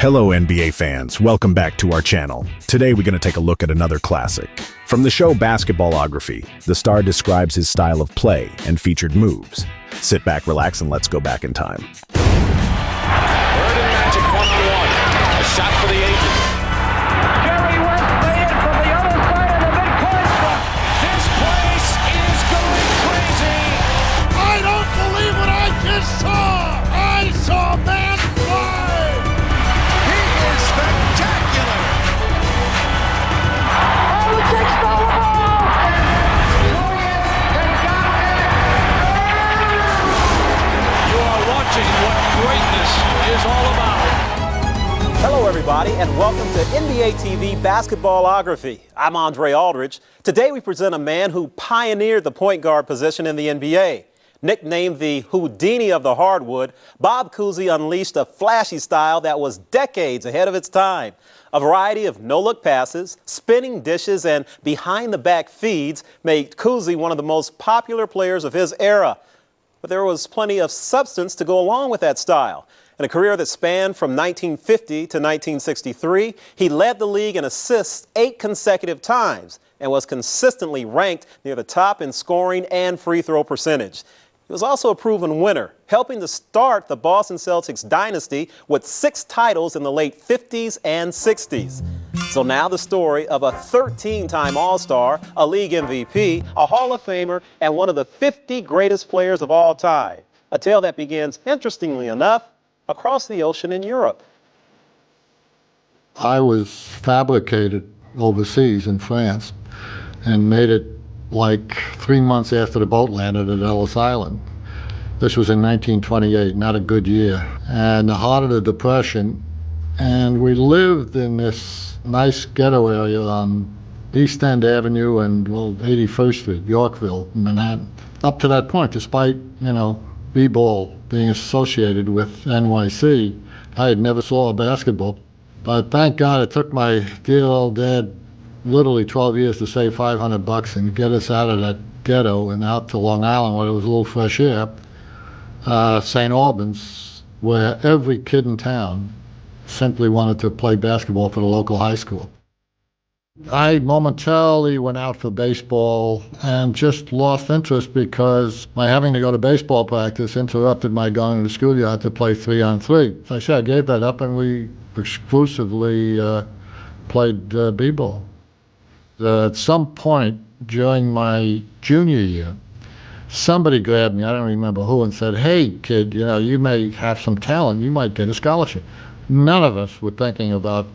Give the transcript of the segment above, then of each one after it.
Hello NBA fans, welcome back to our channel. Today we're going to take a look at another classic. From the show Basketballography, the star describes his style of play and featured moves. Sit back, relax, and let's go back in time. Bird and Magic 1-1. A shot for the agent. Jerry West made it from the other side of the midcourt. This place is going crazy. I don't believe what I just saw. I saw a man fly. He is spectacular. Oh, the takes the ball. You are watching what greatness is all about. Hello, everybody, and welcome to NBA TV Basketballography. I'm Andre Aldridge. Today, we present a man who pioneered the point guard position in the NBA. Nicknamed the Houdini of the hardwood, Bob Cousy unleashed a flashy style that was decades ahead of its time. A variety of no-look passes, spinning dishes, and behind-the-back feeds made Cousy one of the most popular players of his era. But there was plenty of substance to go along with that style. In a career that spanned from 1950 to 1963, he led the league in assists 8 consecutive times and was consistently ranked near the top in scoring and free throw percentage. He was also a proven winner, helping to start the Boston Celtics dynasty with 6 titles in the late 50s and 60s. So now the story of a 13-time All-Star, a league MVP, a Hall of Famer, and one of the 50 greatest players of all time. A tale that begins, interestingly enough, across the ocean in Europe. I was fabricated overseas in France and made it like 3 months after the boat landed at Ellis Island. This was in 1928, not a good year, and the heart of the Depression. And we lived in this nice ghetto area on East End Avenue and 81st Street, Yorkville, Manhattan. Up to that point, despite, b-ball being associated with NYC, I had never saw a basketball. But thank God it took my dear old dad literally 12 years to save $500 and get us out of that ghetto and out to Long Island where there was a little fresh air. St. Albans, where every kid in town simply wanted to play basketball for the local high school. I momentarily went out for baseball and just lost interest because my having to go to baseball practice interrupted my going to the schoolyard to play 3-on-3. So I said I gave that up and we exclusively played b-ball. At some point during my junior year, somebody grabbed me, I don't remember who, and said, "Hey kid, you may have some talent, you might get a scholarship." None of us were thinking about,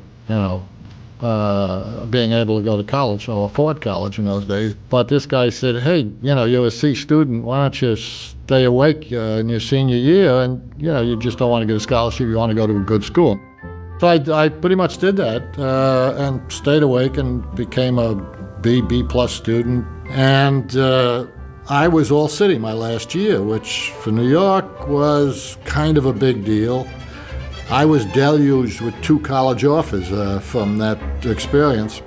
being able to go to college or afford college in those days. But this guy said, "Hey, you're a C student, why don't you stay awake in your senior year and, you just don't want to get a scholarship, you want to go to a good school." So I pretty much did that and stayed awake and became a B+ student. And I was all city my last year, which for New York was kind of a big deal. I was deluged with 2 college offers from that experience.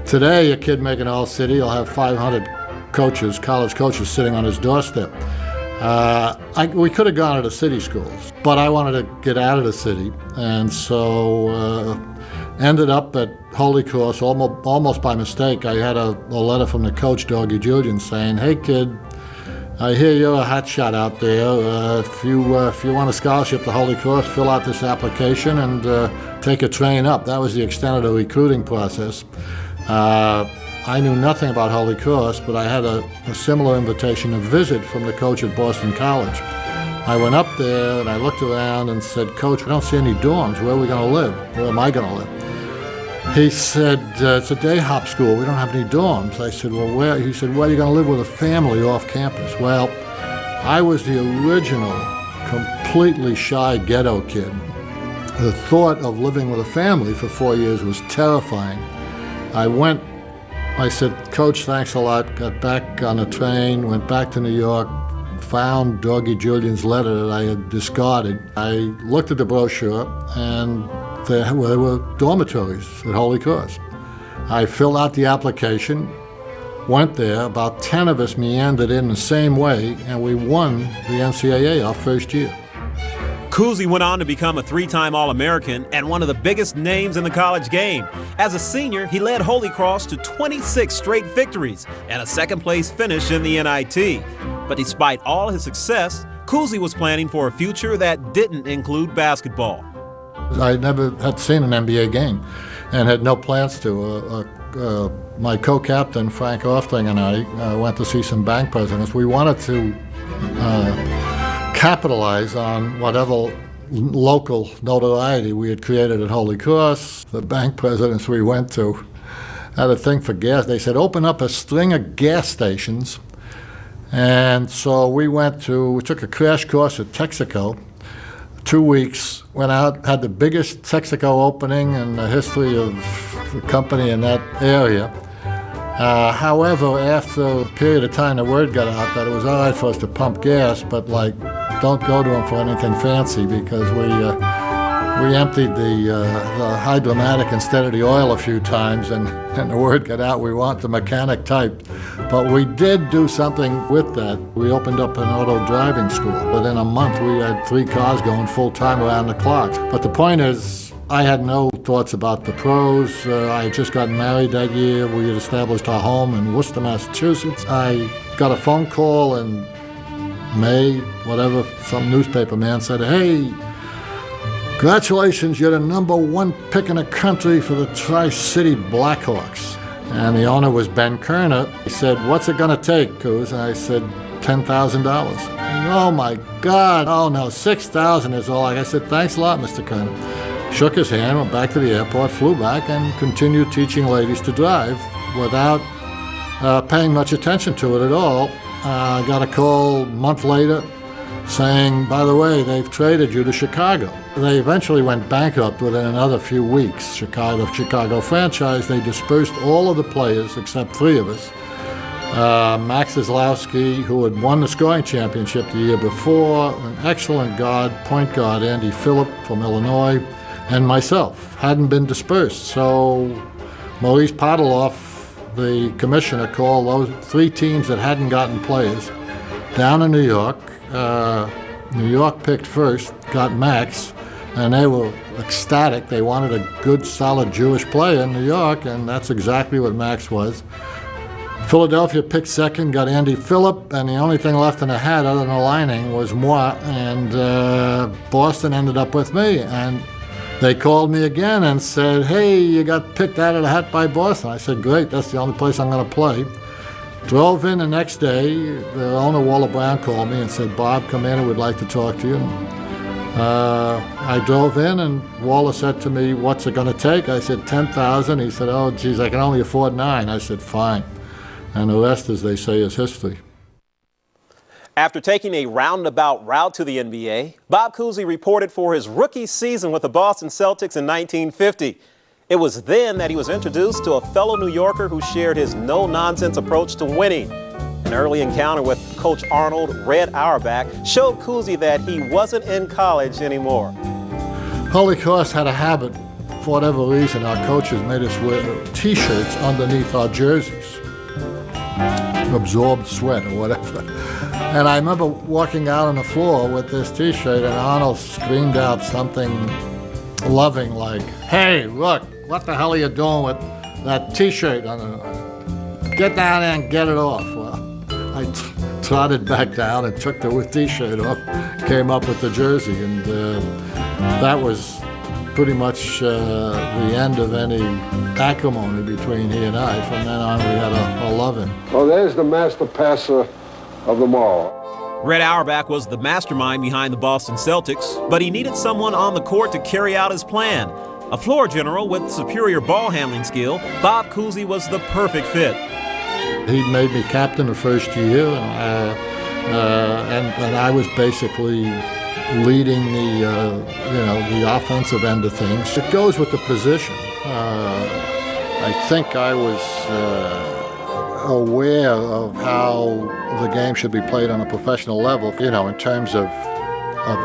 Today, a kid making all city will have 500 coaches, college coaches, sitting on his doorstep. We could have gone to the city schools, but I wanted to get out of the city, and so ended up at Holy Cross almost by mistake. I had a letter from the coach, Doggy Julian, saying, "Hey kid, I hear you're a hot shot out there. If you want a scholarship to Holy Cross, fill out this application and take a train up." That was the extent of the recruiting process. I knew nothing about Holy Cross, but I had a similar invitation to visit from the coach at Boston College. I went up there and I looked around and said, "Coach, we don't see any dorms. Where are we going to live? Where am I going to live?" He said, "It's a day hop school. We don't have any dorms." I said, "Well, where?" He said, "Well, you're going to live with a family off campus." Well, I was the original, completely shy ghetto kid. The thought of living with a family for 4 years was terrifying. I said, "Coach, thanks a lot." Got back on the train, went back to New York, found Doggy Julian's letter that I had discarded. I looked at the brochure, and there were dormitories at Holy Cross. I filled out the application, went there. About 10 of us meandered in the same way, and we won the NCAA our first year. Cousy went on to become a three-time All-American and one of the biggest names in the college game. As a senior, he led Holy Cross to 26 straight victories and a second-place finish in the NIT. But despite all his success, Cousy was planning for a future that didn't include basketball. I never had seen an NBA game and had no plans to. My co-captain, Frank Offling, and I went to see some bank presidents. We wanted to capitalize on whatever local notoriety we had created at Holy Cross. The bank presidents we went to had a thing for gas. They said, open up a string of gas stations. And so we took a crash course at Texaco. 2 weeks, went out, had the biggest Texaco opening in the history of the company in that area. However, after a period of time, the word got out that it was all right for us to pump gas, but don't go to them for anything fancy, because we emptied the hydromatic instead of the oil a few times, and the word got out we want the mechanic type. But we did do something with that. We opened up an auto driving school. Within a month, we had 3 cars going full time around the clock. But the point is, I had no thoughts about the pros. I had just gotten married that year. We had established our home in Worcester, Massachusetts. I got a phone call in May, whatever, some newspaper man said, hey, congratulations, you're the #1 pick in the country for the Tri-City Blackhawks. And the owner was Ben Kerner. He said, what's it going to take, Coos? And I said, $10,000. Oh, my God. Oh, no, $6,000 is all. I said, thanks a lot, Mr. Kerner. Shook his hand, went back to the airport, flew back, and continued teaching ladies to drive without paying much attention to it at all. I got a call a month later saying, by the way, they've traded you to Chicago. They eventually went bankrupt within another few weeks. The Chicago franchise, they dispersed all of the players except 3 of us. Max Zaslowski, who had won the scoring championship the year before, an excellent point guard, Andy Phillip from Illinois, and myself hadn't been dispersed. So Maurice Podoloff, the commissioner, called those 3 teams that hadn't gotten players down in New York. New York picked first, got Max, and they were ecstatic. They wanted a good, solid Jewish player in New York, and that's exactly what Max was. Philadelphia picked second, got Andy Phillip, and the only thing left in the hat other than the lining was moi, and Boston ended up with me. And they called me again and said, hey, you got picked out of the hat by Boston. I said, great, that's the only place I'm going to play. Drove in the next day. The owner, Walter Brown, called me and said, Bob, come in, we'd like to talk to you. I drove in, and Walter said to me, what's it going to take? I said, $10,000. He said, oh, geez, I can only afford $9,000. I said, fine. And the rest, as they say, is history. After taking a roundabout route to the NBA, Bob Cousy reported for his rookie season with the Boston Celtics in 1950. It was then that he was introduced to a fellow New Yorker who shared his no-nonsense approach to winning. An early encounter with Coach Arnold Red Auerbach showed Cousy that he wasn't in college anymore. Holy Cross had a habit, for whatever reason, our coaches made us wear T-shirts underneath our jerseys. Absorbed sweat or whatever. And I remember walking out on the floor with this T-shirt, and Arnold screamed out something loving like, hey, look, what the hell are you doing with that T-shirt? Get down there and get it off. Well, I trotted back down and took the T-shirt off, came up with the jersey, and that was pretty much the end of any acrimony between he and I. From then on, we had a loving. Oh, there's the master passer of them all. Red Auerbach was the mastermind behind the Boston Celtics, but he needed someone on the court to carry out his plan. A floor general with superior ball handling skill, Bob Cousy was the perfect fit. He made me captain the first year, and I was basically leading the offensive end of things. It goes with the position. I think I was aware of how the game should be played on a professional level, in terms of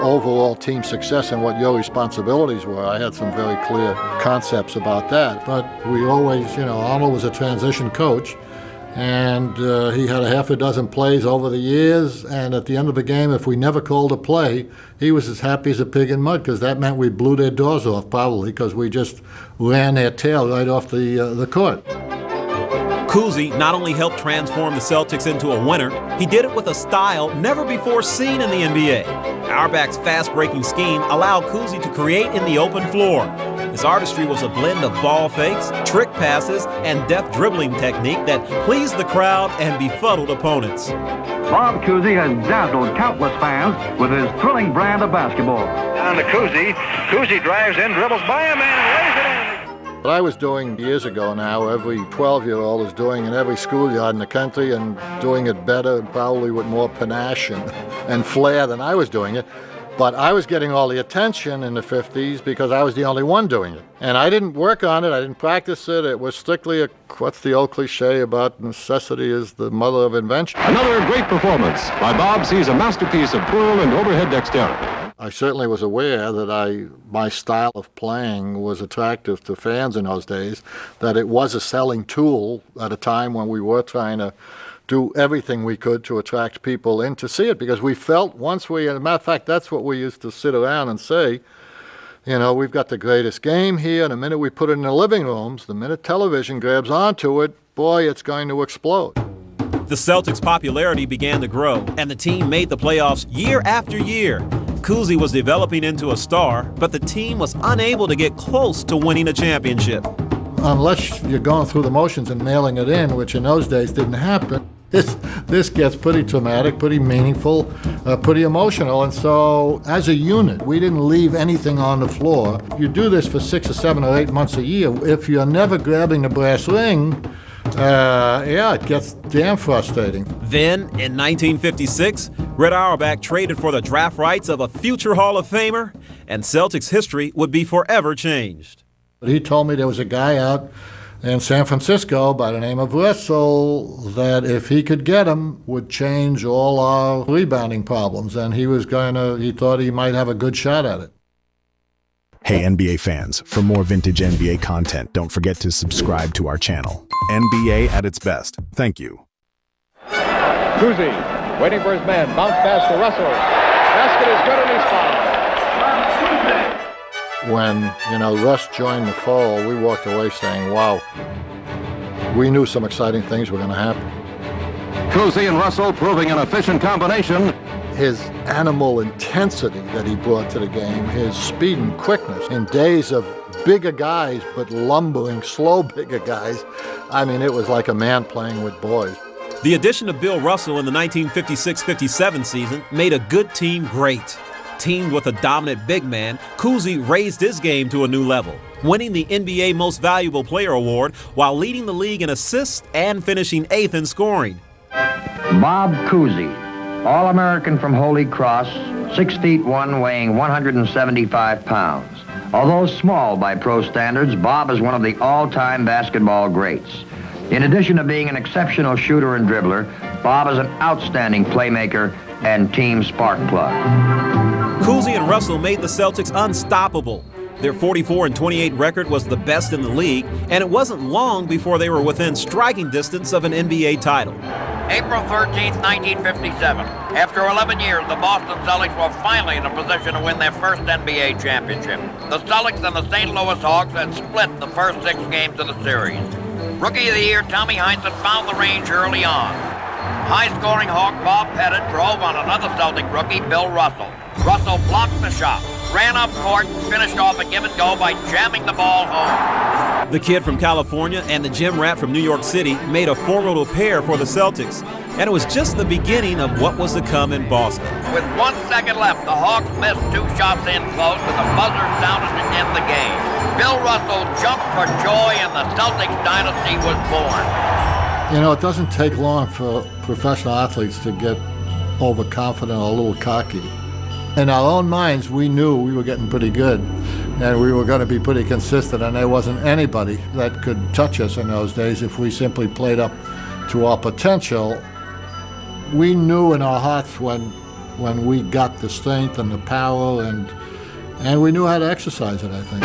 overall team success and what your responsibilities were. I had some very clear concepts about that. But we always, Arnold was a transition coach, And he had a half a dozen plays over the years, and at the end of the game, if we never called a play, he was as happy as a pig in mud, because that meant we blew their doors off, probably, because we just ran their tail right off the court. Cousy not only helped transform the Celtics into a winner, he did it with a style never before seen in the NBA. Auerbach's fast-breaking scheme allowed Cousy to create in the open floor. His artistry was a blend of ball fakes, trick passes, and deft dribbling technique that pleased the crowd and befuddled opponents. Bob Cousy has dazzled countless fans with his thrilling brand of basketball. Down to Cousy. Cousy drives in, dribbles by a man, and lays it in. What I was doing years ago now, every 12-year-old is doing in every schoolyard in the country, and doing it better and probably with more panache and flair than I was doing it. But I was getting all the attention in the 50s because I was the only one doing it. And I didn't work on it, I didn't practice it. It was strictly what's the old cliche about necessity is the mother of invention. Another great performance by Bob sees a masterpiece of twirl and overhead dexterity. I certainly was aware that my style of playing was attractive to fans in those days, that it was a selling tool at a time when we were trying to do everything we could to attract people in to see it, because we felt as a matter of fact, that's what we used to sit around and say, you know, we've got the greatest game here, and the minute we put it in the living rooms, the minute television grabs onto it, boy, it's going to explode. The Celtics' popularity began to grow, and the team made the playoffs year after year. Cousy was developing into a star, but the team was unable to get close to winning a championship. Unless you're going through the motions and mailing it in, which in those days didn't happen, this gets pretty traumatic, pretty meaningful, pretty emotional. And so as a unit, we didn't leave anything on the floor. You do this for 6 or 7 or 8 months a year. If you're never grabbing the brass ring, it gets damn frustrating. Then, in 1956, Red Auerbach traded for the draft rights of a future Hall of Famer, and Celtics history would be forever changed. He told me there was a guy out in San Francisco by the name of Russell that if he could get him would change all our rebounding problems, and he thought he might have a good shot at it. Hey NBA fans, for more vintage NBA content, don't forget to subscribe to our channel. NBA at its best. Thank you. Cousy waiting for his man. Bounce pass to Russell. Basket is good and he's fouled. When, Russ joined the fold, we walked away saying, wow, we knew some exciting things were going to happen. Cousy and Russell proving an efficient combination. His animal intensity that he brought to the game, his speed and quickness in days of bigger guys, but lumbering, slow bigger guys. I mean, it was like a man playing with boys. The addition of Bill Russell in the 1956-57 season made a good team great. Teamed with a dominant big man, Cousy raised his game to a new level, winning the NBA Most Valuable Player award while leading the league in assists and finishing 8th in scoring. Bob Cousy, All-American from Holy Cross, 6'1", weighing 175 pounds. Although small by pro standards, Bob is one of the all-time basketball greats. In addition to being an exceptional shooter and dribbler, Bob is an outstanding playmaker and team spark plug. Cousy and Russell made the Celtics unstoppable. Their 44-28 record was the best in the league, and it wasn't long before they were within striking distance of an NBA title. April 13th, 1957. After 11 years, the Boston Celtics were finally in a position to win their first NBA championship. The Celtics and the St. Louis Hawks had split the first 6 games of the series. Rookie of the Year Tommy Heinsohn found the range early on. High-scoring Hawk Bob Pettit drove on another Celtic rookie, Bill Russell. Russell blocked the shot, ran up court, and finished off a give-and-go by jamming the ball home. The kid from California and the gym rat from New York City made a formidable pair for the Celtics, and it was just the beginning of what was to come in Boston. With 1 second left, the Hawks missed 2 shots in close, and the buzzer sounded to end the game. Bill Russell jumped for joy, and the Celtics dynasty was born. It doesn't take long for professional athletes to get overconfident or a little cocky. In our own minds, we knew we were getting pretty good, and we were going to be pretty consistent, and there wasn't anybody that could touch us in those days if we simply played up to our potential. We knew in our hearts when we got the strength and the power, and we knew how to exercise it, I think.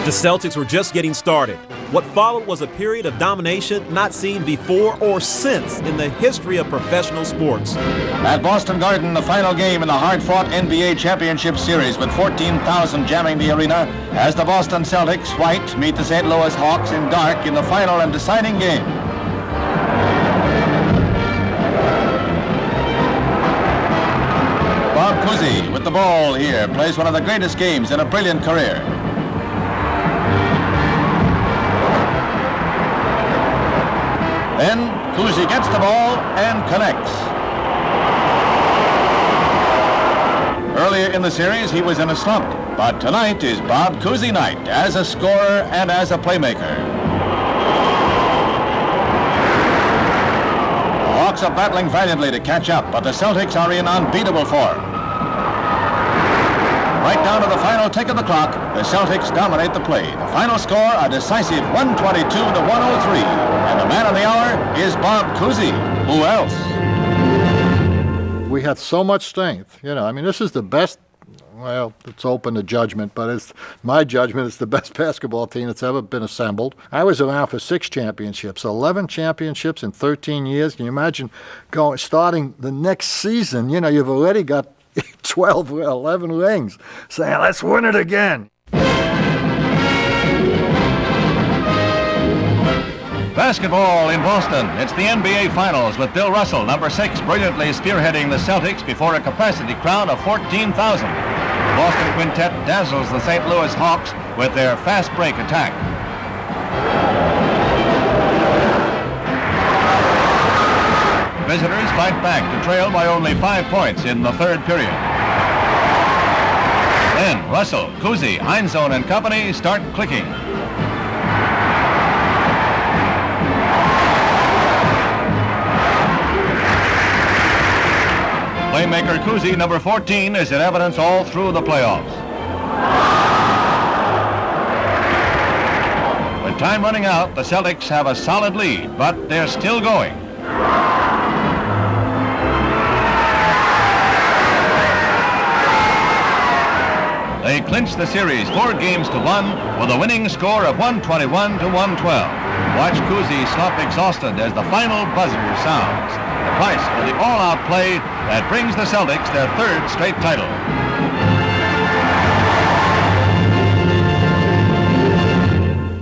The Celtics were just getting started. What followed was a period of domination not seen before or since in the history of professional sports. At Boston Garden, the final game in the hard-fought NBA Championship Series with 14,000 jamming the arena as the Boston Celtics, white, meet the St. Louis Hawks in dark in the final and deciding game. Bob Cousy with the ball here plays one of the greatest games in a brilliant career. Then Cousy gets the ball and connects. Earlier in the series, he was in a slump, but tonight is Bob Cousy night as a scorer and as a playmaker. The Hawks are battling valiantly to catch up, but the Celtics are in unbeatable form. Right down to the final tick of the clock, the Celtics dominate the play. The final score, a decisive 122 to 103. And the man of the hour is Bob Cousy. Who else? We had so much strength. I mean, this is the best, well, it's open to judgment, but it's my judgment, it's the best basketball team that's ever been assembled. I was around for 6 championships, 11 championships in 13 years. Can you imagine starting the next season, you've already got 12 or 11 rings, saying, let's win it again. Basketball in Boston. It's the NBA Finals with Bill Russell, number 6, brilliantly spearheading the Celtics before a capacity crowd of 14,000. The Boston Quintet dazzles the St. Louis Hawks with their fast break attack. Visitors fight back to trail by only 5 points in the third period. Then Russell, Cousy, Heinzone and company start clicking. Playmaker Cousy, number 14, is in evidence all through the playoffs. With time running out, the Celtics have a solid lead, but they're still going. They clinch the series 4 games to 1 with a winning score of 121 to 112. Watch Cousy slump exhausted as the final buzzer sounds. The price for the all-out play that brings the Celtics their 3rd straight title.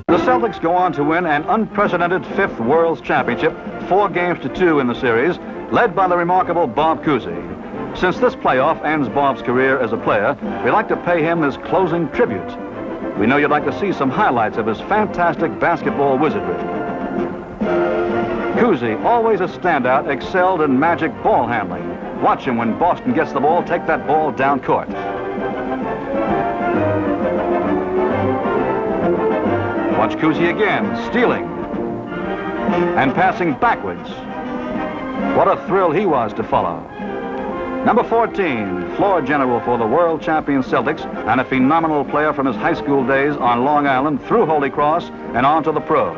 The Celtics go on to win an unprecedented 5th World's Championship, 4 games to 2 in the series, led by the remarkable Bob Cousy. Since this playoff ends Bob's career as a player, we like to pay him this closing tribute. We know you'd like to see some highlights of his fantastic basketball wizardry. Cousy, always a standout, excelled in magic ball handling. Watch him when Boston gets the ball, take that ball down court. Watch Cousy again, stealing and passing backwards. What a thrill he was to follow. Number 14, floor general for the world champion Celtics and a phenomenal player from his high school days on Long Island through Holy Cross and on to the pros.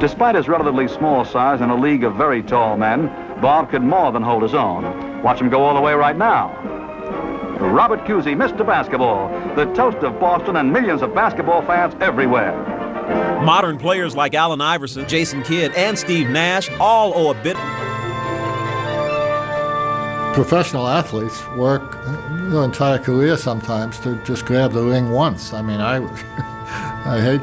Despite his relatively small size in a league of very tall men, Bob could more than hold his own. Watch him go all the way right now. Robert Cousy, Mr. Basketball, the toast of Boston and millions of basketball fans everywhere. Modern players like Allen Iverson, Jason Kidd, and Steve Nash all owe a bit. Professional athletes work their entire career sometimes to just grab the ring once. I mean, I hate,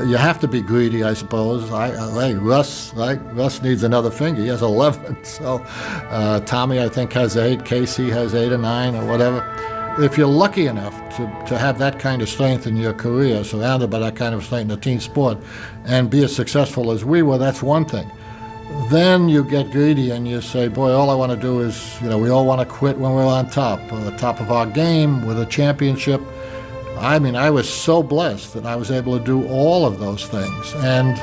you have to be greedy, I suppose. Russ needs another finger. He has 11. So Tommy, I think, has 8. Casey has 8 or 9 or whatever. If you're lucky enough to have that kind of strength in your career, surrounded by that kind of strength in a team sport, and be as successful as we were, that's one thing. Then you get greedy and you say, boy, all I want to do is, we all want to quit when we're on top of our game with a championship. I mean, I was so blessed that I was able to do all of those things. And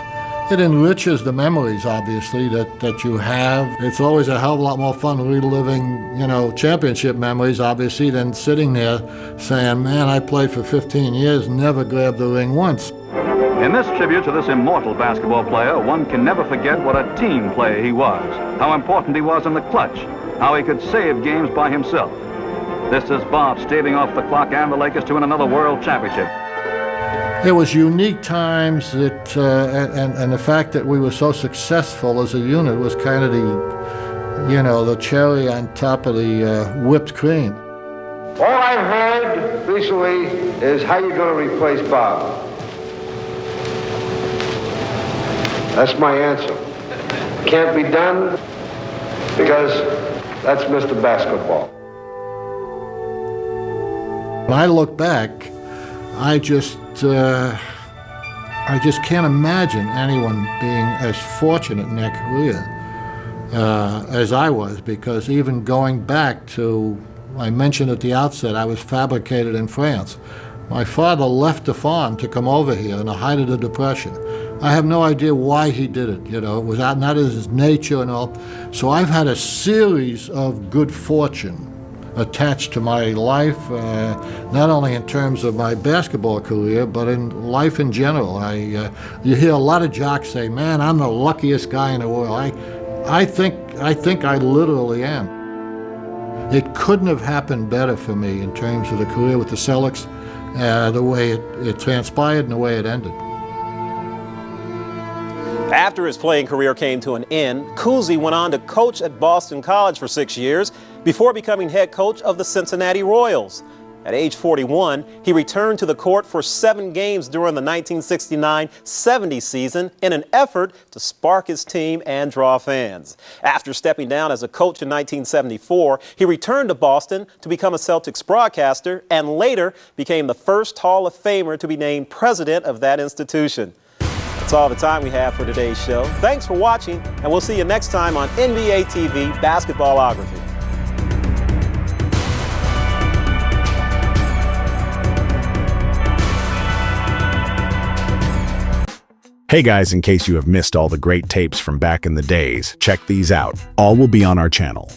it enriches the memories, obviously, that you have. It's always a hell of a lot more fun reliving, championship memories, obviously, than sitting there saying, man, I played for 15 years, never grabbed the ring once. In this tribute to this immortal basketball player, one can never forget what a team player he was, how important he was in the clutch, how he could save games by himself. This is Bob staving off the clock and the Lakers to win another world championship. It was unique times that, and the fact that we were so successful as a unit was kind of the cherry on top of the whipped cream. All I've heard recently is how you're going to replace Bob. That's my answer. Can't be done because that's Mr. Basketball. When I look back, I just can't imagine anyone being as fortunate in their career as I was, because even going back to, I mentioned at the outset, I was fabricated in France. My father left the farm to come over here in the height of the Depression. I have no idea why he did it, it was not his nature and all. So I've had a series of good fortune attached to my life, not only in terms of my basketball career, but in life in general. You hear a lot of jocks say, "Man, I'm the luckiest guy in the world." I think I literally am. It couldn't have happened better for me in terms of the career with the Celtics, the way it transpired and the way it ended. After his playing career came to an end, Cousy went on to coach at Boston College for 6 years before becoming head coach of the Cincinnati Royals. At age 41, he returned to the court for 7 games during the 1969-70 season in an effort to spark his team and draw fans. After stepping down as a coach in 1974, he returned to Boston to become a Celtics broadcaster and later became the first Hall of Famer to be named president of that institution. That's all the time we have for today's show. Thanks for watching, and we'll see you next time on NBA TV Basketballography. Hey guys, in case you have missed all the great tapes from back in the days, check these out. All will be on our channel.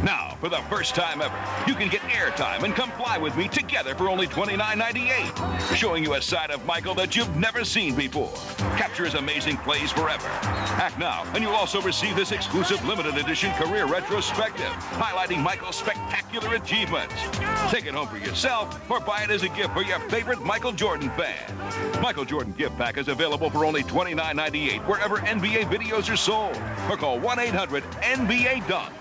Now, for the first time ever, you can get airtime and come fly with me together for only $29.98. Showing you a side of Michael that you've never seen before. Capture his amazing plays forever. Act now, and you'll also receive this exclusive limited edition career retrospective, highlighting Michael's spectacular achievements. Take it home for yourself, or buy it as a gift for your favorite Michael Jordan fan. Michael Jordan gift pack is available for only $29.98 wherever NBA videos are sold. Or call 1-800-NBA-DUNK.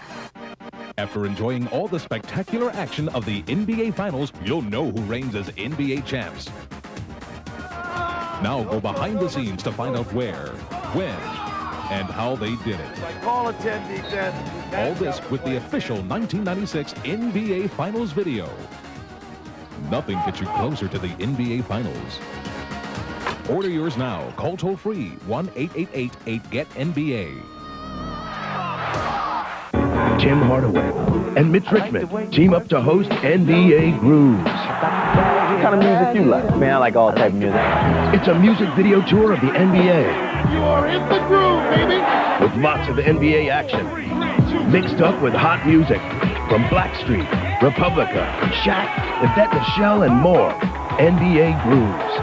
After enjoying all the spectacular action of the NBA Finals, you'll know who reigns as NBA champs. Now go behind the scenes to find out where, when, and how they did it. Call a 10 defense. All this with the official 1996 NBA Finals video. Nothing gets you closer to the NBA Finals. Order yours now. Call toll-free 1-888-8-GET-NBA. Tim Hardaway and Mitch Richmond team up to host NBA Grooves. What kind of music you like? Man, I like all type of music. It's a music video tour of the NBA. You are in the groove, baby. With lots of NBA action, mixed up with hot music from Blackstreet, Republica, Shaq, Yvette Michelle, and more. NBA Grooves.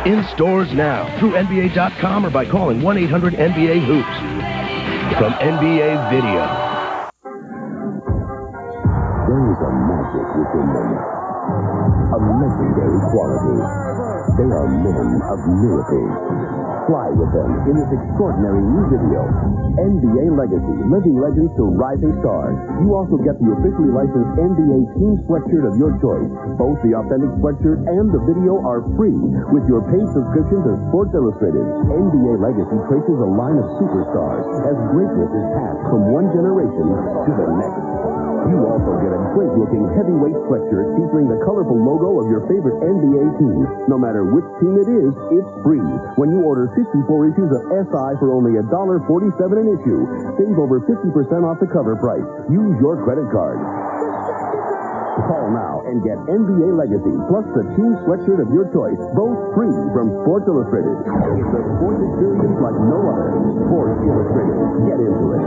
In stores now through NBA.com or by calling 1-800-NBA-HOOPS. From NBA Video. There is a magic within them, a legendary quality. They are men of miracles. Fly with them in this extraordinary new video, NBA Legacy, Living Legends to Rising Stars. You also get the officially licensed NBA team sweatshirt of your choice. Both the authentic sweatshirt and the video are free with your paid subscription to Sports Illustrated. NBA Legacy traces a line of superstars as greatness is passed from one generation to the next. You also get a great-looking heavyweight sweatshirt featuring the colorful logo of your favorite NBA team. No matter which team it is, it's free. When you order 54 issues of SI for only $1.47 an issue, save over 50% off the cover price. Use your credit card. Call now and get NBA Legacy plus the team sweatshirt of your choice, both free from Sports Illustrated. It's a sports experience like no other. Sports Illustrated. Get into it.